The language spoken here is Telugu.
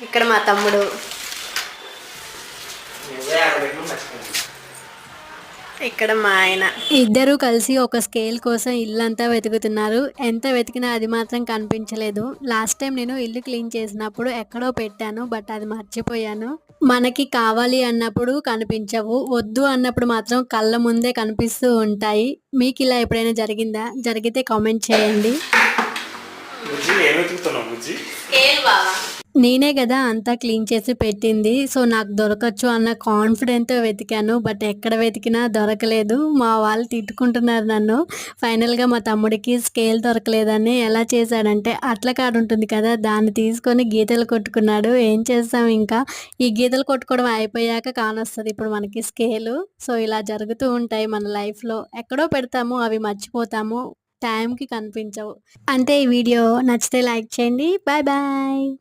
ఇక్కడ మా తమ్ముడు, ఇక్కడ మా ఆయన. ఇద్దరు కలిసి ఒక స్కేల్ కోసం ఇల్లంతా వెతుకుతున్నారు. ఎంత వెతికినా అది మాత్రం కనిపించలేదు. లాస్ట్ టైం నేను ఇల్లు క్లీన్ చేసినప్పుడు ఎక్కడో పెట్టాను, బట్ అది మర్చిపోయాను. మనకి కావాలి అన్నప్పుడు కనిపించవు, వద్దు అన్నప్పుడు మాత్రం కళ్ళ ముందే కనిపిస్తూ ఉంటాయి. మీకు ఇలా ఎప్పుడైనా జరిగిందా? జరిగితే కామెంట్ చేయండి. నేనే కదా అంతా క్లీన్ చేసి పెట్టింది, సో నాకు దొరకచ్చు అన్న కాన్ఫిడెంట్తో వెతికాను, బట్ ఎక్కడ వెతికినా దొరకలేదు. మా వాళ్ళు తిట్టుకుంటున్నారు నన్ను. ఫైనల్గా మా తమ్ముడికి స్కేల్ దొరకలేదని ఎలా చేశాడంటే, అట్ల కాడు ఉంటుంది కదా, దాన్ని తీసుకొని గీతలు కొట్టుకున్నాడు. ఏం చేస్తాం, ఇంకా ఈ గీతలు కొట్టుకోవడం అయిపోయాక కానొస్తుంది ఇప్పుడు మనకి స్కేలు. సో ఇలా జరుగుతూ ఉంటాయి మన లైఫ్లో. ఎక్కడో పెడతాము, అవి మర్చిపోతాము, టైంకి కనిపించవు. అంటే ఈ వీడియో నచ్చితే లైక్ చేయండి. Bye bye.